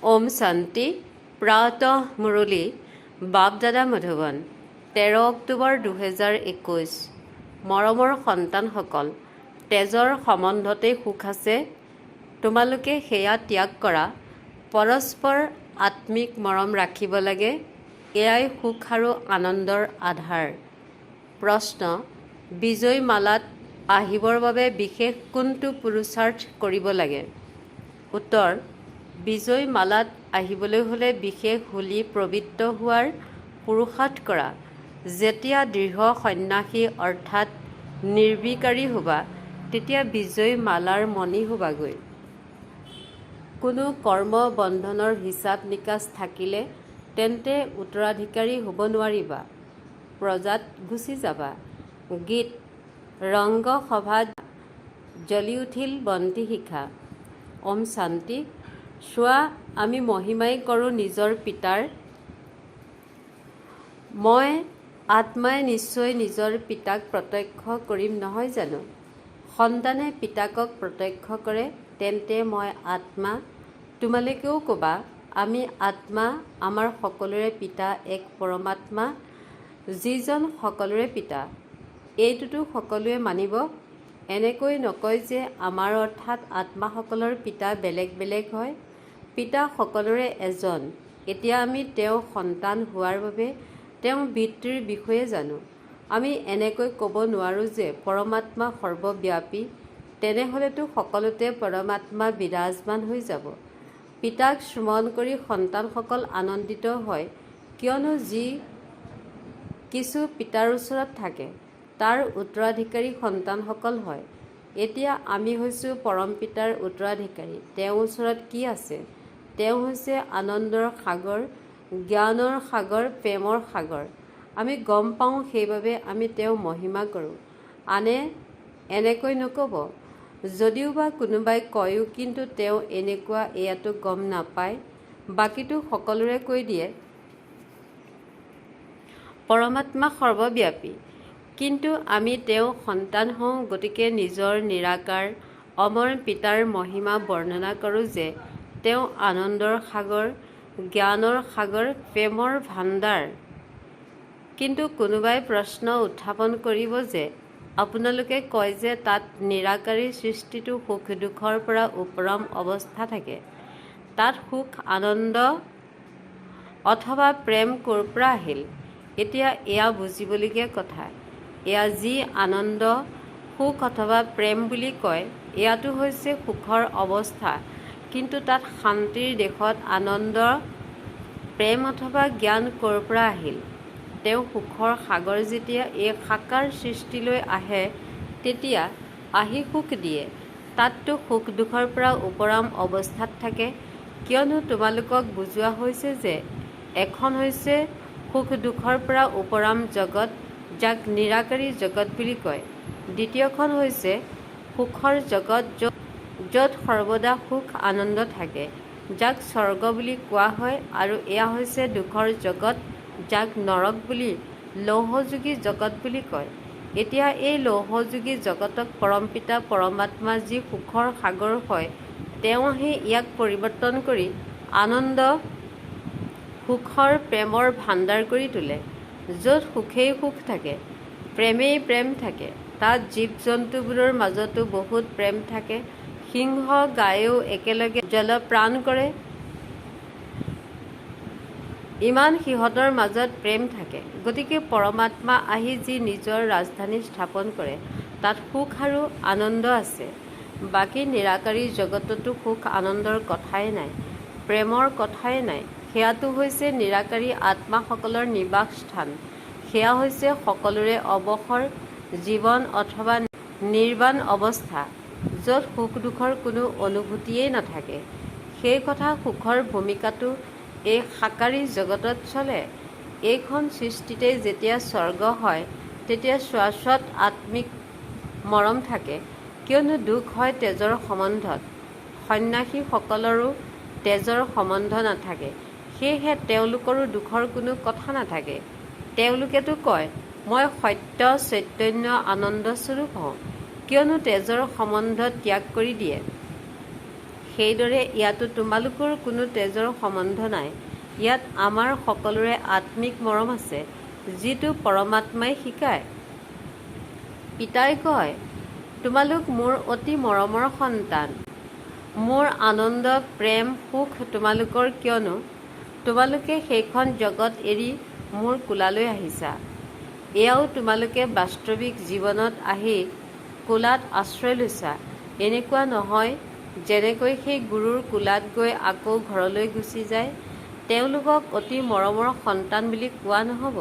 ওম শান্তি প্ৰাতঃ মুৰলী বাপদাদা মধুবন 13 অক্টোবৰ 2021 মৰমৰ সন্তানসকল, তেজৰ সম্বন্ধতেই সুখ আছে, তোমালোকে সেয়া ত্যাগ কৰা। পৰস্পৰ আত্মিক মৰম ৰাখিব লাগে, এয়াই সুখ আৰু আনন্দৰ আধাৰ। প্ৰশ্ন: বিজয় মালাত আহিবৰ বাবে বিশেষ কোনটো পুৰুষাৰ্থ কৰিব লাগে? উত্তৰ: বিজয় মালাত আহিবলৈ হ'লে বিশেষ হোলী পবিত্ৰ হোৱাৰ পুৰুষাৰ্থ কৰা। যেতিয়া দৃঢ় সন্ন্যাসী অৰ্থাৎ নিৰ্বিকাৰী হ'বা, তেতিয়া বিজয় মালাৰ মণি হ'বাগৈ। কোনো কৰ্ম বন্ধনৰ হিচাপ নিকাচ থাকিলে তেন্তে উত্তৰাধিকাৰী হ'ব নোৱাৰিবা, প্ৰজাত গুচি যাবা। গীত ৰংগ সভাত জ্বলি উঠিল বন্তি শিখা। ওম শান্তি। চোৱা, আমি মহিমাই কৰোঁ নিজৰ পিতাৰ। মই আত্মাই নিশ্চয় নিজৰ পিতাক প্ৰত্যক্ষ কৰিম নহয় জানো? সন্তানে পিতাকক প্ৰত্যক্ষ কৰে, তেন্তে মই আত্মা। তোমালোকেও ক'বা, আমি আত্মা, আমাৰ সকলোৰে পিতা এক পৰমাত্মা, যিজন সকলোৰে পিতা। এইটোতো সকলোৱে মানিব। এনেকৈ নকয় যে আমাৰ অৰ্থাৎ আত্মাসকলৰ পিতা বেলেগ বেলেগ হয়। পিতা সকলোৰে এজন। এতিয়া আমি তেওঁ সন্তান হোৱাৰ বাবে তেওঁ পিতৃৰ বিষয়ে জানো। আমি এনেকৈ ক'ব নোৱাৰোঁ যে পৰমাত্মা সৰ্বব্যাপী, তেনেহ'লেতো সকলোতে পৰমাত্মা বিৰাজমান হৈ যাব। পিতাক স্মৰণ কৰি সন্তানসকল আনন্দিত হয়, কিয়নো যি কিছু পিতাৰ ওচৰত থাকে তাৰ উত্তৰাধিকাৰী সন্তানসকল হয়। এতিয়া আমি হৈছোঁ পৰম পিতাৰ উত্তৰাধিকাৰী। তেওঁৰ ওচৰত কি আছে? তেওঁ হৈছে আনন্দৰ সাগৰ, জ্ঞানৰ সাগৰ, প্ৰেমৰ সাগৰ। আমি গম পাওঁ, সেইবাবে আমি তেওঁ মহিমা কৰোঁ। আনে এনেকৈ নক'ব, যদিওবা কোনোবাই কয়ো, কিন্তু তেওঁ এনেকুৱা এয়াতো গম নাপায়। বাকীটো সকলোৰে কৈ দিয়ে পৰমাত্মা সৰ্বব্যাপী, কিন্তু আমি তেওঁ সন্তান হওঁ, গতিকে নিজৰ নিৰাকাৰ অমৰ পিতাৰ মহিমা বৰ্ণনা কৰোঁ যে তেওঁ আনন্দৰ সাগৰ, জ্ঞানৰ সাগৰ, প্ৰেমৰ ভাণ্ডাৰ। কিন্তু কোনোবাই প্ৰশ্ন উত্থাপন কৰিব যে আপোনালোকে কয় যে তাত নিৰাকাৰী সৃষ্টিটো সুখ দুখৰ পৰা উপৰম অৱস্থা থাকে, তাত সুখ আনন্দ অথবা প্ৰেম ক'ৰ পৰা আহিল? এতিয়া এয়া বুজিবলগীয়া কথা। এয়া যি আনন্দ, সুখ অথবা প্ৰেম বুলি কয়, এয়াটো হৈছে সুখৰ অৱস্থা, কিন্তু তাত শান্তিৰ দেশত আনন্দ, প্ৰেম অথবা জ্ঞান ক'ৰ পৰা আহিল? তেওঁ সুখৰ সাগৰ যেতিয়া এই সাকাৰ সৃষ্টিলৈ আহে, তেতিয়া আহি সুখ দিয়ে। তাততো সুখ দুখৰ পৰা উপৰম অৱস্থাত থাকে, কিয়নো তোমালোকক বুজোৱা হৈছে যে এখন হৈছে সুখ দুখৰ পৰা উপৰম জগত, যাক নিৰাকাৰী জগত বুলি কয়। দ্বিতীয়খন হৈছে সুখৰ জগত, য'ত সৰ্বদা সুখ আনন্দ থাকে, যাক স্বৰ্গ বুলি কোৱা হয়, আৰু এয়া হৈছে দুখৰ জগত, যাক নৰক বুলি, লৌহযোগী জগত বুলি কয়। এতিয়া এই লৌহযোগী জগতক পৰমপিতা পৰমাত্মা, যি সুখৰ সাগৰ হয়, তেওঁ আহি ইয়াক পৰিৱৰ্তন কৰি আনন্দ, সুখৰ, প্ৰেমৰ ভাণ্ডাৰ কৰি তোলে। য'ত সুখেই সুখ থাকে, প্ৰেমেই প্ৰেম থাকে, তাত জীৱ জন্তুবোৰৰ মাজতো বহুত প্ৰেম থাকে। সিংহ গায়েও একেলগে জলপ্ৰাণ কৰে, ইমান সিহঁতৰ মাজত প্ৰেম থাকে। গতিকে পৰমাত্মা আহি যি নিজৰ ৰাজধানী স্থাপন কৰে, তাত সুখ আৰু আনন্দ আছে। বাকী নিৰাকাৰী জগততো সুখ আনন্দৰ কথাই নাই, প্ৰেমৰ কথাই নাই। সেয়াটো হৈছে নিৰাকাৰী আত্মাসকলৰ নিবাস স্থান। সেয়া হৈছে সকলোৰে অৱসৰ জীৱন অথবা নিৰ্বাণ অৱস্থা, য'ত সুখ দুখৰ কোনো অনুভূতিয়েই নাথাকে। সেই কথা সুখৰ ভূমিকাটো এই সাকাৰী জগতত চলে। এইখন সৃষ্টিতে যেতিয়া স্বৰ্গ হয়, তেতিয়া শাশ্বত আত্মিক মৰম থাকে, কিয়নো দুখ হয় তেজৰ সম্বন্ধত। সন্ন্যাসীসকলৰো তেজৰ সম্বন্ধ নাথাকে, সেয়েহে তেওঁলোকৰো দুখৰ কোনো কথা নাথাকে। তেওঁলোকেতো কয়, মই সত্য চৈতন্য আনন্দ স্বৰূপ হওঁ, কিয়নো তেজৰ সম্বন্ধ ত্যাগ কৰি দিয়ে। সেইদৰে ইয়াতো তোমালোকৰ কোনো তেজৰ সম্বন্ধ নাই। ইয়াত আমাৰ সকলোৰে আত্মিক মৰম আছে, যিটো পৰমাত্মাই শিকায়। পিতাই কয়, তোমালোক মোৰ অতি মৰমৰ সন্তান। মোৰ আনন্দ, প্ৰেম, সুখ তোমালোকৰ, কিয়নো তোমালোকে সেইখন জগত এৰি মোৰ কোলালৈ আহিছা। এয়াও তোমালোকে বাস্তৱিক জীৱনত আহি কোলাত আশ্ৰয় লৈছা। এনেকুৱা নহয় যেনেকৈ সেই গুৰুৰ কোলাত গৈ আকৌ ঘৰলৈ গুচি যায়। তেওঁলোকক অতি মৰমৰ সন্তান বুলি কোৱা নহ'ব।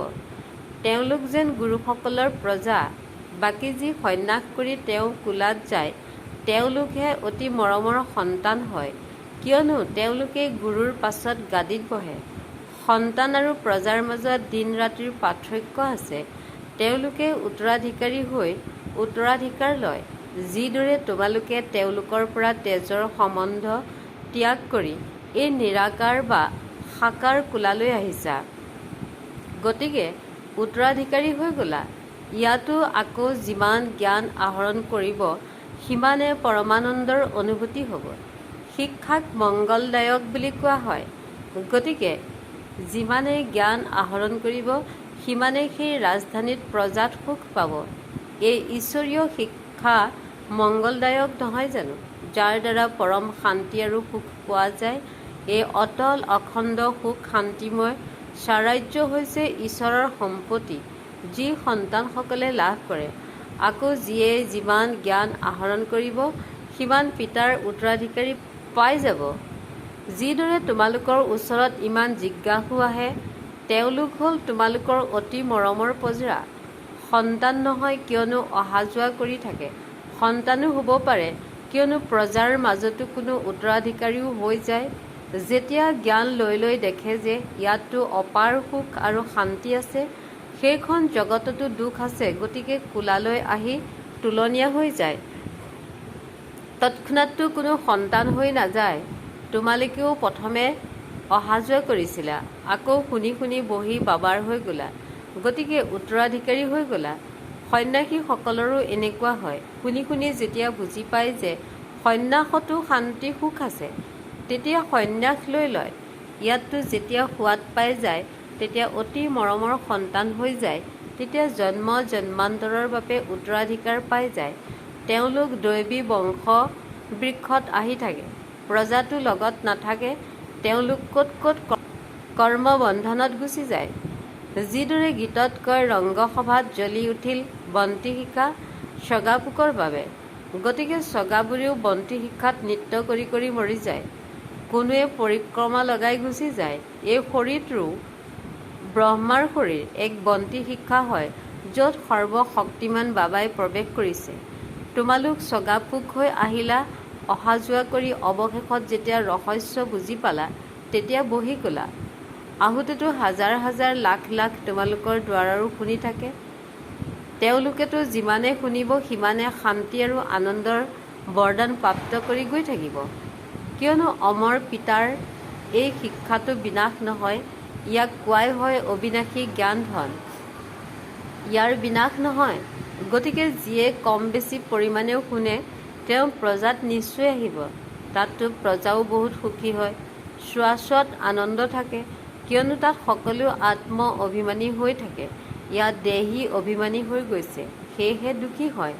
তেওঁলোক যেন গুৰুসকলৰ প্ৰজা। বাকী যি সন্ন্যাস কৰি তেওঁ কোলাত যায়, তেওঁলোকহে অতি মৰমৰ সন্তান হয়, কিয়নো তেওঁলোকে গুৰুৰ পাছত গাদীত বহে। সন্তান আৰু প্ৰজাৰ মাজত দিন ৰাতিৰ পাৰ্থক্য আছে। তেওঁলোকে উত্তৰাধিকাৰী হৈ উত্তৰাধিকাৰ লয়, যিদৰে তোমালোকে তেওঁলোকৰ পৰা তেজৰ সম্বন্ধ ত্যাগ কৰি এই নিৰাকাৰ বা সাকাৰ কোলালৈ আহিছা। গতিকে উত্তৰাধিকাৰী হৈ গ'লা। ইয়াতো আকৌ যিমান জ্ঞান আহৰণ কৰিব, সিমানে পৰমানন্দৰ অনুভূতি হ'ব। শিক্ষাক মংগলদায়ক বুলি কোৱা হয়। গতিকে যিমানে জ্ঞান আহৰণ কৰিব, সিমানে সেই ৰাজধানীত প্ৰজাত সুখ পাব। এই ঈশ্বৰীয় শিক্ষা মংগলদায়ক নহয় জানো, যাৰ দ্বাৰা পৰম শান্তি আৰু সুখ পোৱা যায়। এই অটল অখণ্ড সুখ শান্তিময় স্বৰাজ্য হৈছে ঈশ্বৰৰ সম্পত্তি, যি সন্তানসকলে লাভ কৰে। আকৌ যিয়ে যিমান জ্ঞান আহৰণ কৰিব, সিমান পিতাৰ উত্তৰাধিকাৰী পাই যাব। যিদৰে তোমালোকৰ ওচৰত ইমান জিজ্ঞাসু আহে, তেওঁলোক হ'ল তোমালোকৰ অতি মৰমৰ প্ৰজা। সন্তান নহয়, কিয়নো অহা যোৱা কৰি থাকে। সন্তানো হ'ব পাৰে, কিয়নো প্ৰজাৰ মাজতো কোনো উত্তৰাধিকাৰীও হৈ যায়। যেতিয়া জ্ঞান লৈ লৈ দেখে যে ইয়াতো অপাৰ সুখ আৰু শান্তি আছে, সেইখন জগততো দুখ আছে, গতিকে কোলালৈ আহি তোলনীয়া হৈ যায়। তৎক্ষণাৎতো কোনো সন্তান হৈ নাযায়। তোমালোকেও প্ৰথমে অহা যোৱা কৰিছিলা, আকৌ শুনি শুনি বহি বাবাৰ হৈ গ'লা, গতিকে উত্তৰাধিকাৰী হৈ গ'লা। সন্ন্যাসীসকলৰো এনেকুৱা হয়। শুনি শুনি যেতিয়া বুজি পায় যে সন্ন্যাসতো শান্তি সুখ আছে, তেতিয়া সন্ন্যাস লৈ লয়। ইয়াততো যেতিয়া সোৱাদ পাই যায়, তেতিয়া অতি মৰমৰ সন্তান হৈ যায়। তেতিয়া জন্ম জন্মান্তৰৰ বাবে উত্তৰাধিকাৰ পাই যায়। তেওঁলোক দৈৱী বংশ বৃক্ষত আহি থাকে, প্ৰজাটো লগত নাথাকে। তেওঁলোক ক'ত ক'ত কৰ্মবন্ধনত গুচি যায়। যিদৰে গীতত কয়, ৰংগসভাত জ্বলি উঠিল বন্তি শিখা চগাপোকৰ বাবে। গতিকে চগাবোৰেও বন্তি শিখাত নৃত্য কৰি কৰি মৰি যায়। কোনোৱে পৰিক্ৰমা লগাই গুচি যায়। এই শৰীৰটো ব্ৰহ্মাৰ শৰীৰ, এক বন্তি শিখা হয়, য'ত সৰ্বশক্তিমান বাবাই প্ৰৱেশ কৰিছে। তোমালোক চগাপোক হৈ আহিলা। অহা যোৱা কৰি অৱশেষত যেতিয়া ৰহস্য বুজি পালা, তেতিয়া বহি গ'লা। আহোঁতেতো হাজাৰ হাজাৰ লাখ লাখ তোমালোকৰ দুৱাৰো শুনি থাকে। তেওঁলোকেতো যিমানে শুনিব, সিমানে শান্তি আৰু আনন্দৰ বৰদান প্ৰাপ্ত কৰি গৈ থাকিব। কিয়নো অমৰ পিতাৰ এই শিক্ষাটো বিনাশ নহয়। ইয়াক কোৱাই হয় অবিনাশী জ্ঞান ধন। ইয়াৰ বিনাশ নহয়। গতিকে যিয়ে কম বেছি পৰিমাণেও শুনে, তেওঁ প্ৰজাত নিশ্চয় আহিব। তাততো প্ৰজাও বহুত সুখী হয়, শাশ্বত আনন্দ থাকে, কিয়নো তাত সকলো আত্ম অভিমানী হৈ থাকে। ইয়াত দেহী অভিমানী হৈ গৈছে, সেয়েহে দুখী হয়।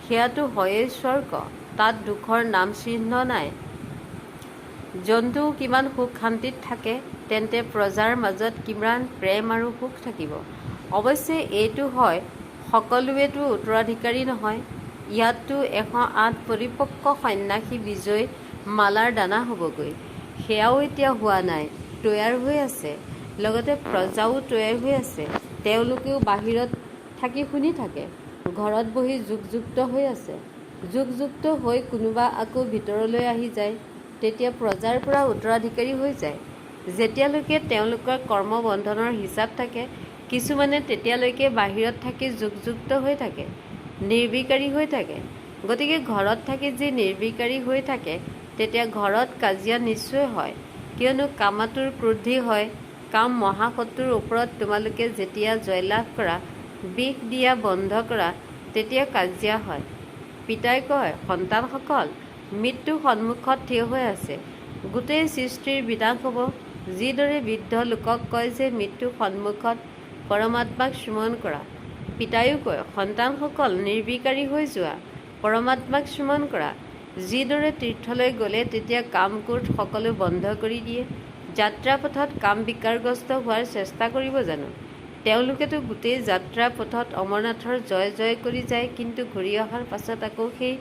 সেয়াতো হয়েই স্বৰ্গ, তাত দুখৰ নাম চিহ্ন নাই। জন্তুও কিমান সুখ শান্তিত থাকে, তেন্তে প্ৰজাৰ মাজত কিমান প্ৰেম আৰু সুখ থাকিব। অৱশ্যে এইটো হয়, সকলোৱেতো উত্তৰাধিকাৰী নহয়। ইয়াততো 108 পৰিপক্ক সন্ন্যাসী বিজয় মালাৰ দানা হ'বগৈ। সেয়াও এতিয়া হোৱা নাই, তৈয়াৰ হৈ আছে। লগতে প্ৰজাও তৈয়াৰ হৈ আছে। তেওঁলোকেও বাহিৰত থাকি শুনি থাকে, ঘৰত বহি যুগযুক্ত হৈ আছে। যুগযুক্ত হৈ কোনোবা আকৌ ভিতৰলৈ আহি যায়, তেতিয়া প্ৰজাৰ পৰা উত্তৰাধিকাৰী হৈ যায়। যেতিয়ালৈকে তেওঁলোকৰ কৰ্মবন্ধনৰ হিচাপ থাকে, কিছুমানে তেতিয়ালৈকে বাহিৰত থাকি যুগযুক্ত হৈ থাকে, নিৰ্বিকাৰী হৈ থাকে। গতিকে ঘৰত থাকি যি নিৰ্বিকাৰী হৈ থাকে, তেতিয়া ঘৰত কাজিয়া নিশ্চয় হয়, কিয়নো কামাতুৰ ক্ৰোধী হয়। কাম মহাশত্ৰুৰ ওপৰত তোমালোকে যেতিয়া জয়লাভ কৰা, বিষ দিয়া বন্ধ কৰা, তেতিয়া কাজিয়া হয়। পিতাই কয়, সন্তানসকল, মৃত্যু সন্মুখত থিয় হৈ আছে। গোটেই সৃষ্টিৰ বিনাশ হ'ব। যিদৰে বৃদ্ধ লোকক কয় যে মৃত্যু সন্মুখত পৰমাত্মাক স্মৰণ কৰা, পিতায়ো কয় সন্তানসকল নিৰ্বিকাৰী হৈ যোৱা, পৰমাত্মাক স্মৰণ কৰা। যিদৰে তীৰ্থলৈ গ'লে তেতিয়া কাম ক্ৰোধ সকলো বন্ধ কৰি দিয়ে, যাত্ৰা পথত কাম বিকাৰগ্ৰস্ত হোৱাৰ চেষ্টা কৰিব জানো? তেওঁলোকেতো গোটেই যাত্ৰা পথত অমৰনাথৰ জয় জয় কৰি যায়, কিন্তু ঘূৰি অহাৰ পাছত আকৌ সেই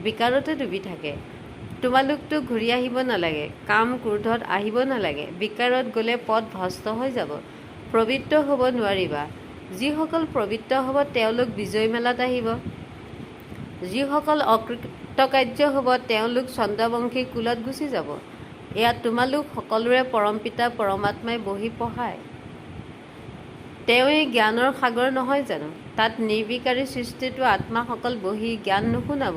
বিকাৰতে ডুবি থাকে। তোমালোকতো ঘূৰি আহিব নালাগে, কাম ক্ৰোধত আহিব নালাগে। বিকাৰত গ'লে পথ ভ্ৰষ্ট হৈ যাব, পবিত্ৰ হ'ব নোৱাৰিবা। যিসকল পবিত্ৰ হ'ব তেওঁলোক বিজয় মেলাত আহিব। যিসকল অকৃতকাৰ্য হ'ব তেওঁলোক চন্দ্ৰবংশী কুলত গুচি যাব। এয়া তোমালোক সকলোৰে পৰমপিতা পৰমাত্মাই বহি পঢ়ায়। তেওঁৱেই জ্ঞানৰ সাগৰ নহয় জানো? তাত নিৰ্বিকাৰী সৃষ্টিটো আত্মাসকল বহি জ্ঞান নুশুনাব।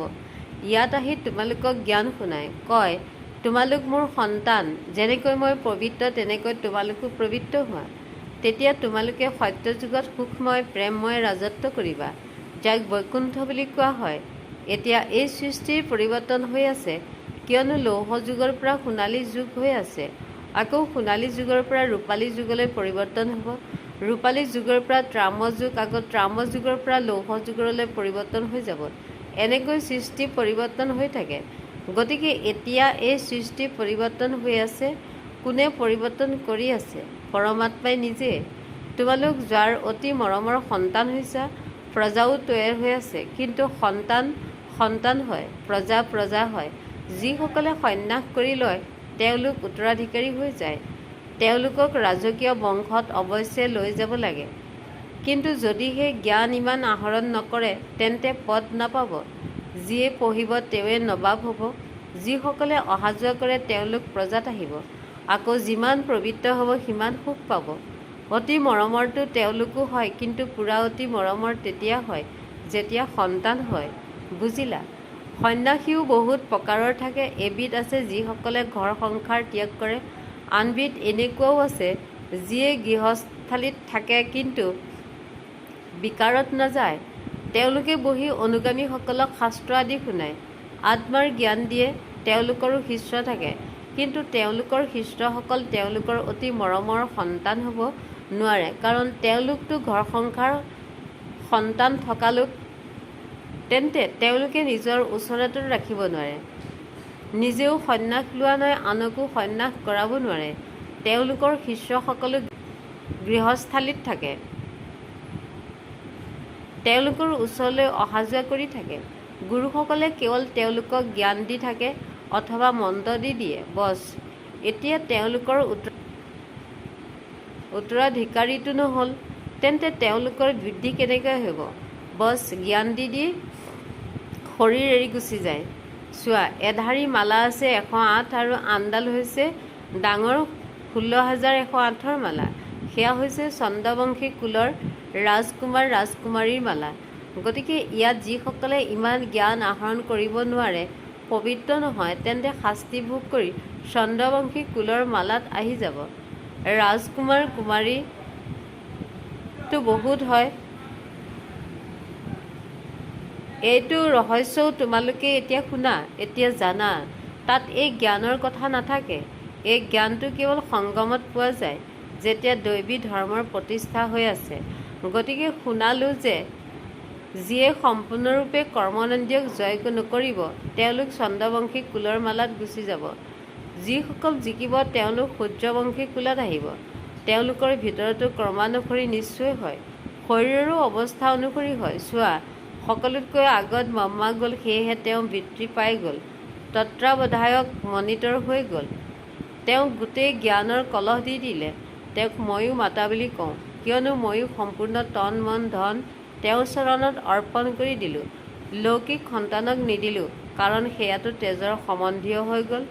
ইয়াত আহি তোমালোকক জ্ঞান শুনায়, কয় তোমালোক মোৰ সন্তান, যেনেকৈ মই পবিত্ৰ তেনেকৈ তোমালোকো পবিত্ৰ হোৱা। তেতিয়া তোমালোকে সত্যযুগত সুখময় প্ৰেমময় ৰাজত্ব কৰিবা, যাক বৈকুণ্ঠ বুলি কোৱা হয়। এতিয়া এই সৃষ্টিৰ পৰিৱৰ্তন হৈ আছে, কিয়নো লৌহ যুগৰ পৰা সোণালী যুগ হৈ আছে। আকৌ সোণালী যুগৰ পৰা ৰূপালী যুগলৈ পৰিৱৰ্তন হ'ব। ৰূপালী যুগৰ পৰা ত্ৰাম যুগ, আকৌ ত্ৰাম যুগৰ পৰা লৌহ যুগলৈ পৰিৱৰ্তন হৈ যাব। এনেকৈ সৃষ্টি পৰিৱৰ্তন হৈ থাকে। গতিকে এতিয়া এই সৃষ্টি পৰিৱৰ্তন হৈ আছে। কোনে পৰিৱৰ্তন কৰি আছে? পৰমাত্মাই নিজে। তোমালোক যাৰ অতি মৰমৰ সন্তান হৈছা, প্ৰজাও তৈয়াৰ হৈ আছে। কিন্তু সন্তান সন্তান হয়, প্ৰজা প্ৰজা হয়। যিসকলে সন্ন্যাস কৰি লয় তেওঁলোক উত্তৰাধিকাৰী হৈ যায়। তেওঁলোকক ৰাজকীয় বংশত অৱশ্যে লৈ যাব লাগে। কিন্তু যদিহে জ্ঞান ইমান আহৰণ নকৰে তেন্তে পদ নাপাব। যিয়ে পঢ়িব তেওঁৱে নবাব হ'ব। যিসকলে অহা যোৱা কৰে তেওঁলোক প্ৰজাত আহিব। আকৌ যিমান পবিত্ৰ হ'ব সিমান সুখ পাব। অতি মৰমৰটো তেওঁলোকো হয়, কিন্তু পূৰা অতি মৰমৰ তেতিয়া হয় যেতিয়া সন্তান হয়। বুজিলা? সন্ন্যাসীও বহুত প্ৰকাৰৰ থাকে। এবিধ আছে যিসকলে ঘৰ সংসাৰ ত্যাগ কৰে। আনবিধ এনেকুৱাও আছে যিয়ে গৃহস্থালীত থাকে কিন্তু বিকাৰত নাযায়। তেওঁলোকে বহি অনুগামীসকলক শাস্ত্ৰ আদি শুনায়, আত্মাৰ জ্ঞান দিয়ে। তেওঁলোকৰো শিষ্য থাকে, কিন্তু তেওঁলোকৰ শিষ্যসকল তেওঁলোকৰ অতি মৰমৰ সন্তান হ'ব নোৱাৰে, কাৰণ তেওঁলোকতো ঘৰ সংসাৰ সন্তান থকা লোক। তেন্তে তেওঁলোকে নিজৰ ওচৰতো ৰাখিব নোৱাৰে। নিজেও সন্ন্যাস লোৱা নাই, আনকো সন্ন্যাস কৰাব নোৱাৰে। তেওঁলোকৰ শিষ্যসকলো গৃহস্থালীত থাকে, তেওঁলোকৰ ওচৰলৈ অহা যোৱা কৰি থাকে। গুৰুসকলে কেৱল তেওঁলোকক জ্ঞান দি থাকে অথবা মন্ত্ৰ দি দিয়ে, বছ। এতিয়া তেওঁলোকৰ উত্তৰাধিকাৰীটো নহ'ল, তেন্তে তেওঁলোকৰ বৃদ্ধি কেনেকৈ হ'ব? বছ জ্ঞান দি দি শৰীৰ এৰি গুচি যায়। চোৱা, এধাৰী মালা আছে 108 আৰু আনডাল হৈছে ডাঙৰ 16,108ৰ মালা। সেয়া হৈছে চন্দ্ৰবংশী কুলৰ ৰাজকুমাৰ ৰাজকুমাৰীৰ মালা। গতিকে ইয়াত যিসকলে ইমান জ্ঞান আহৰণ কৰিব নোৱাৰে, পবিত্ৰ নহয়, তেন্তে শাস্তি ভোগ কৰি চন্দ্ৰবংশী কুলৰ মালাত আহি যাব। ৰাজকুমাৰ কুমাৰীটো বহুত হয়। এইটো ৰহস্যও তোমালোকে এতিয়া শুনা, এতিয়া জানা। তাত এই জ্ঞানৰ কথা নাথাকে। এই জ্ঞানটো কেৱল সংগমত পোৱা যায়, যেতিয়া দৈবী ধৰ্মৰ প্ৰতিষ্ঠা হৈ আছে। গতিকে শুনালো যে যিয়ে সম্পূৰ্ণৰূপে কৰ্মনন্দীয়ক জয় নকৰিব তেওঁলোক চন্দ্ৰবংশী কুলৰ মালাত গুচি যাব। যিসকল জিকিব তেওঁলোক সূৰ্যবংশী কুলত আহিব। তেওঁলোকৰ ভিতৰতো কৰ্মানুসৰি নিশ্চয় হয়, শৰীৰৰো অৱস্থা অনুসৰি হয়। চোৱা, সকলোতকৈ আগত ব্ৰহ্মা গ'ল, সেয়েহে তেওঁ বৃত্তি পাই গ'ল, তত্ত্বাৱধায়ক মনিতৰ হৈ গ'ল। তেওঁক গোটেই জ্ঞানৰ কলহ দি দিলে। তেওঁক ময়ো মাতা বুলি কওঁ, কিয়নো ময়ো সম্পূৰ্ণ তন মন ধন তেওঁৰ চৰণত অৰ্পণ কৰি দিলোঁ। লৌকিক সন্তানক নিদিলোঁ, কাৰণ সেয়াতো তেজৰ সম্বন্ধীয় হৈ গ'ল।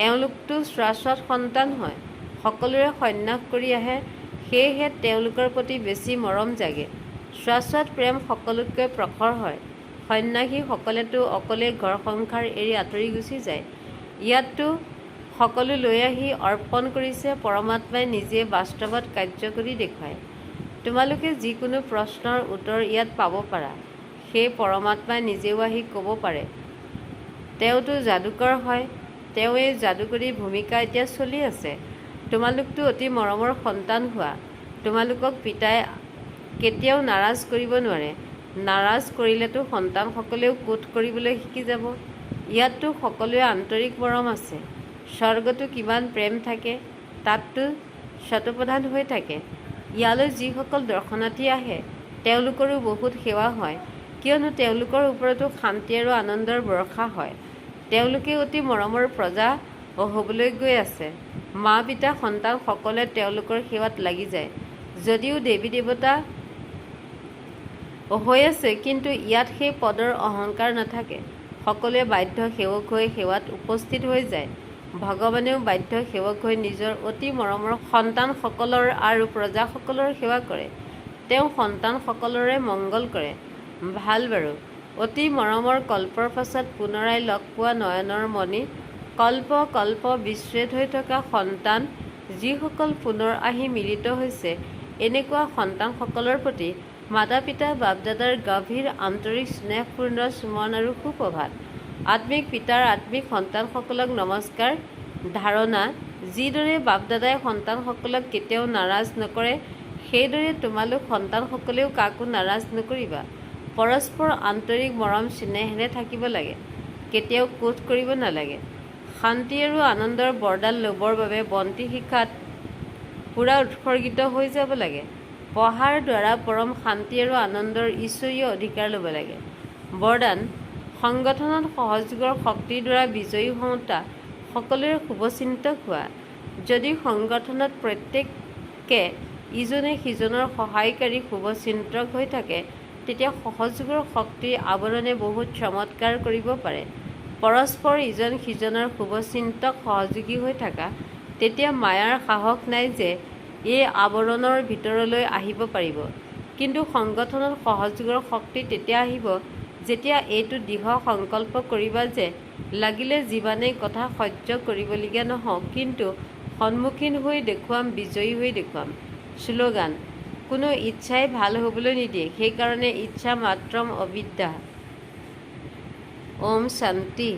এওঁলোকতো শাশ্বত সন্তান হয়, সকলোৰে সন্ন্যাস কৰি আহে, সেয়েহে তেওঁলোকৰ প্ৰতি বেছি মৰম জাগে। শাশ্বত প্ৰেম সকলোতকৈ প্ৰখৰ হয়। সন্ন্যাসীসকলেতো অকলেই ঘৰ সংসাৰ এৰি আঁতৰি গুচি যায়। ইয়াততো সকলো লৈ আহি অৰ্পণ কৰিছে। পৰমাত্মাই নিজে বাস্তৱত কাৰ্য কৰি দেখুৱায়। তোমালোকে যিকোনো প্ৰশ্নৰ উত্তৰ ইয়াত পাব পাৰা। সেই পৰমাত্মাই নিজেও আহি ক'ব পাৰে। তেওঁতো যাদুকৰ হয়। তেওঁ এই যাদুকৰী ভূমিকা এতিয়া চলি আছে। তোমালোকতো অতি মৰমৰ সন্তান হোৱা। তোমালোকক পিতাই কেতিয়াও নাৰাজ কৰিব নোৱাৰে। নাৰাজ কৰিলেতো সন্তানসকলেও কোধ কৰিবলৈ শিকি যাব। ইয়াততো সকলোৱে আন্তৰিক মৰম আছে। স্বৰ্গতো কিমান প্ৰেম থাকে, তাততো শতপ্ৰধান হৈ থাকে। ইয়ালৈ যিসকল দৰ্শনাৰ্থী আহে তেওঁলোকৰো বহুত সেৱা হয়, কিয়নো তেওঁলোকৰ ওপৰতো শান্তি আৰু আনন্দৰ বৰ্ষা হয়। তেওঁলোকে অতি মৰমৰ প্ৰজা হ'বলৈ গৈ আছে। মা পিতা সন্তান সকলোৱে তেওঁলোকৰ সেৱাত লাগি যায়। যদিও দেৱী দেৱতা হৈ আছে, কিন্তু ইয়াত সেই পদৰ অহংকাৰ নাথাকে। সকলোৱে বাধ্য সেৱক হৈ সেৱাত উপস্থিত হৈ যায়। ভগৱানেও বাধ্য সেৱক হৈ নিজৰ অতি মৰমৰ সন্তানসকলৰ আৰু প্ৰজাসকলৰ সেৱা কৰে। তেওঁ সন্তানসকলৰে মংগল কৰে। ভাল বাৰু, অতি মৰমৰ কল্পৰ পাছত পুনৰাই লগ পোৱা নয়নৰ মণি, কল্প কল্প বিচ্ছেদ হৈ থকা সন্তান যিসকল পুনৰ আহি মিলিত হৈছে, এনেকুৱা সন্তানসকলৰ প্ৰতি মাতা পিতা বাপ দাদাৰ গভীৰ আন্তৰিক স্নেহপূৰ্ণ চুমন আৰু সুপ্ৰভাত। আত্মিক পিতাৰ আত্মিক সন্তানসকলক নমস্কাৰ। ধাৰণা: যিদৰে বাপ দাদাই সন্তানসকলক কেতিয়াও নাৰাজ নকৰে, সেইদৰে তোমালোক সন্তানসকলেও কাকো নাৰাজ নকৰিবা। পৰস্পৰ আন্তৰিক মৰম চেনেহেৰে থাকিব লাগে। কেতিয়াও কোধ কৰিব নালাগে। শান্তি আৰু আনন্দৰ বৰদান ল'বৰ বাবে বন্তি শিখাত পূৰা উৎসৰ্গিত হৈ যাব লাগে। পঢ়াৰ দ্বাৰা পৰম শান্তি আৰু আনন্দৰ ঈশ্বৰীয় অধিকাৰ ল'ব লাগে। বৰদান: সংগঠনত সহযোগৰ শক্তিৰ দ্বাৰা বিজয়ী হওঁতা সকলোৰে শুভচিন্তক হোৱা। যদি সংগঠনত প্ৰত্যেকে ইজনে সিজনৰ সহায়কাৰী শুভচিন্তক হৈ থাকে, তেতিয়া সহযোগৰ শক্তিৰ আৱৰণে বহুত চমৎকাৰ কৰিব পাৰে। পৰস্পৰ ইজন সিজনৰ শুভচিন্তক সহযোগী হৈ থাকা, তেতিয়া মায়াৰ সাহস নাই যে এই আৱৰণৰ ভিতৰলৈ আহিব পাৰিব। কিন্তু সংগঠনত সহযোগৰ শক্তি তেতিয়া আহিব যেতিয়া এইটো দৃঢ় সংকল্প কৰিবা যে লাগিলে যিমানেই কথা সহ্য কৰিবলগীয়া নহওক, কিন্তু সন্মুখীন হৈ দেখুৱাম, বিজয়ী হৈ দেখুৱাম। শ্লোগান: কোনো ইচ্ছাই ভাল হ'বলৈ নিদিয়ে, সেইকাৰণে ইচ্ছা মাত্ৰম অবিদ্যা। ওম শান্তি।